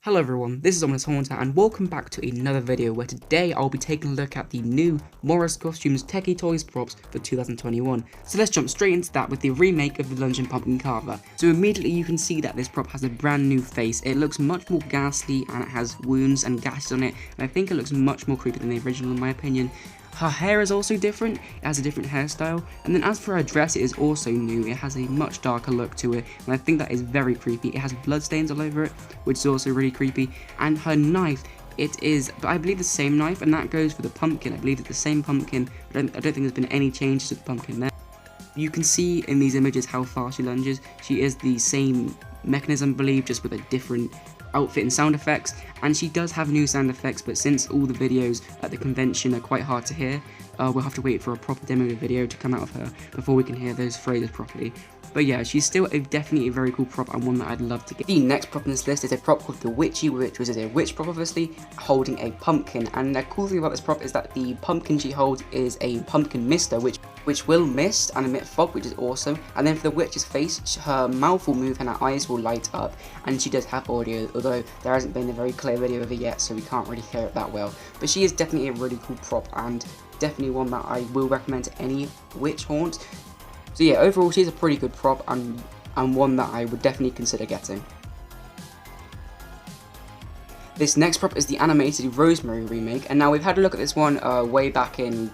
Hello everyone, this is Ominous Haunter and welcome back to another video where today I'll be taking a look at the new Morris Costumes Tekky Toys props for 2021. So let's jump straight into that with the remake of the Luncheon pumpkin carver. So immediately you can see that this prop has a brand new face. It looks much more ghastly and it has wounds and gashes on it, and I think it looks much more creepy than the original in my opinion. Her hair is also different, it has a different hairstyle, and then as for her dress, it is also new. It has a much darker look to it, and I think that is very creepy. It has bloodstains all over it, which is also really creepy, and her knife, it is, I believe, the same knife, and that goes for the pumpkin. I believe it's the same pumpkin. I don't think there's been any changes to the pumpkin there. You can see in these images how far she lunges. She is the same mechanism, I believe, just with a different outfit and sound effects, and she does have new sound effects, but since all the videos at the convention are quite hard to hear, we'll have to wait for a proper demo video to come out of her before we can hear those phrases properly. But yeah, she's still definitely a very cool prop and one that I'd love to get. The next prop on this list is a prop called the Witchy, which is a witch prop obviously, holding a pumpkin. And the cool thing about this prop is that the pumpkin she holds is a pumpkin mister, which will mist and emit fog, which is awesome. And then for the witch's face, her mouth will move and her eyes will light up. And she does have audio, although there hasn't been a very clear video of it yet, so we can't really hear it that well. But she is definitely a really cool prop and definitely one that I will recommend to any witch haunt. So yeah, overall she's a pretty good prop and one that I would definitely consider getting. This next prop is the animated Rosemary remake, and now we've had a look at this one way back in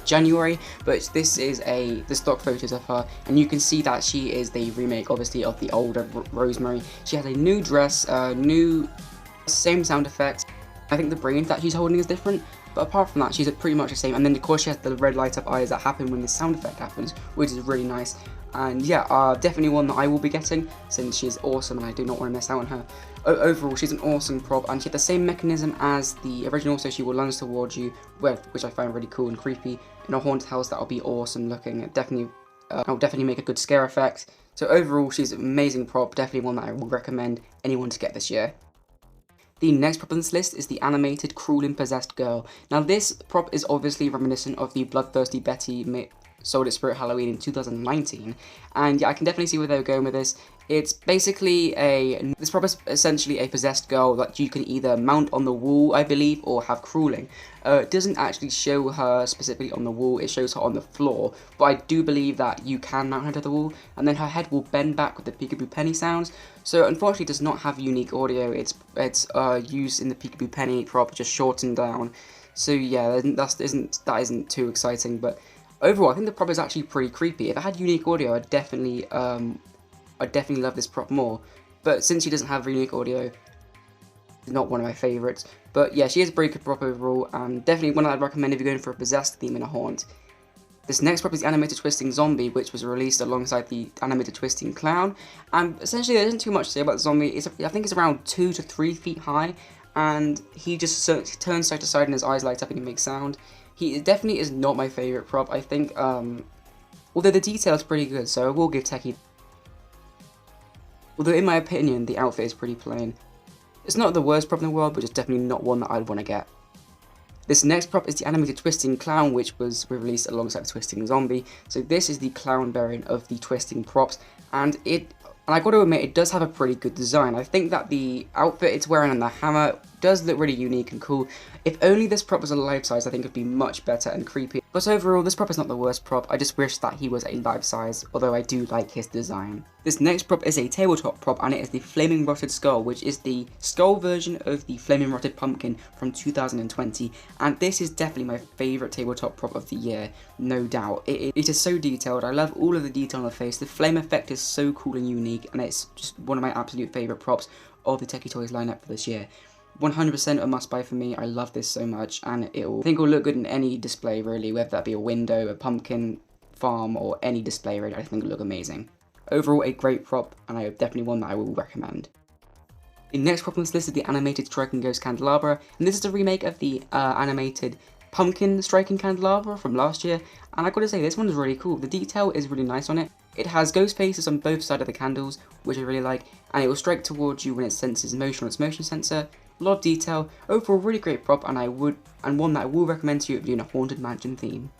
January, but this is the stock photos of her, and you can see that she is the remake obviously of the older Rosemary. She has a new dress, new same sound effects. I think the brain that she's holding is different, but apart from that, she's pretty much the same. And then of course she has the red light up eyes that happen when the sound effect happens, which is really nice. And yeah, definitely one that I will be getting since she's awesome and I do not want to miss out on her. Overall, she's an awesome prop and she has the same mechanism as the original, so she will lunge towards you, which I find really cool and creepy. In a haunted house, that'll be awesome looking. I'll definitely make a good scare effect. So overall, she's an amazing prop, definitely one that I would recommend anyone to get this year. The next prop on this list is the animated Cruel and Possessed Girl. Now this prop is obviously reminiscent of the Bloodthirsty Betty sold at Spirit Halloween in 2019, and yeah, I can definitely see where they were going with this. It's basically this prop is essentially a possessed girl that you can either mount on the wall, I believe, or have crawling. It doesn't actually show her specifically on the wall, it shows her on the floor, but I do believe that you can mount her to the wall, and then her head will bend back with the peekaboo penny sounds. So unfortunately it does not have unique audio, it's used in the peekaboo penny prop, just shortened down. So yeah, that isn't too exciting, but overall I think the prop is actually pretty creepy. If it had unique audio, I'd definitely love this prop more, but since she doesn't have unique audio, it's not one of my favourites. But yeah, she is a pretty good prop overall, and definitely one I'd recommend if you're going for a possessed theme in a haunt. This next prop is the animated twisting zombie, which was released alongside the animated twisting clown, and essentially there isn't too much to say about the zombie. I think it's around 2 to 3 feet high, and he just turns side to side and his eyes light up and he makes sound. He definitely is not my favourite prop. I think, although the detail is pretty good, so I will give Tekky. Although in my opinion, the outfit is pretty plain. It's not the worst prop in the world, but it's definitely not one that I'd want to get. This next prop is the animated twisting clown, which was released alongside the twisting zombie. So this is the clown variant of the twisting props, and I got to admit, it does have a pretty good design. I think that the outfit it's wearing and the hammer does look really unique and cool. If only this prop was a life size, I think it would be much better and creepy. But overall, this prop is not the worst prop. I just wish that he was a life size, although I do like his design. This next prop is a tabletop prop, and it is the Flaming Rotted Skull, which is the skull version of the Flaming Rotted Pumpkin from 2020. And this is definitely my favourite tabletop prop of the year, no doubt. It is so detailed. I love all of the detail on the face. The flame effect is so cool and unique, and it's just one of my absolute favourite props of the Tekky Toys lineup for this year. 100% a must buy for me. I love this so much, and I think it'll look good in any display really, whether that be a window, a pumpkin farm, or any display really. I think it'll look amazing. Overall, a great prop, and I definitely one that I will recommend. The next prop on this list is the animated Striking Ghost candelabra, and this is a remake of the animated pumpkin striking candelabra from last year, and I gotta say, this one is really cool. The detail is really nice on it. It has ghost faces on both sides of the candles, which I really like, and it will strike towards you when it senses motion on its motion sensor. A lot of detail, overall really great prop, and one that I will recommend to you if you're in a haunted mansion theme.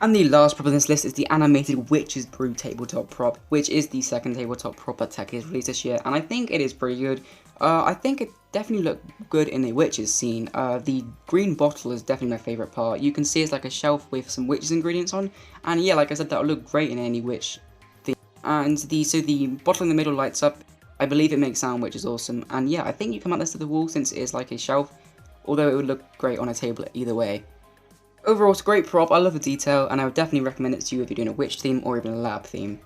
And the last prop on this list is the animated Witch's Brew tabletop prop, which is the second tabletop prop that Tekky has released this year, and I think it is pretty good. I think it definitely looked good in the witches scene. The green bottle is definitely my favourite part. You can see it's like a shelf with some witches ingredients on, and yeah, like I said, that would look great in any witch theme. And the bottle in the middle lights up. I believe it makes sound, which is awesome. And yeah, I think you can mount this to the wall since it is like a shelf, although it would look great on a table either way. Overall, it's a great prop, I love the detail, and I would definitely recommend it to you if you're doing a witch theme or even a lab theme.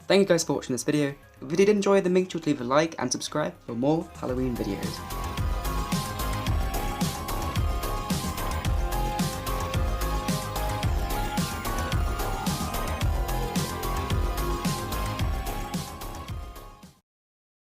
Thank you guys for watching this video. If you did enjoy, then make sure to leave a like and subscribe for more Halloween videos.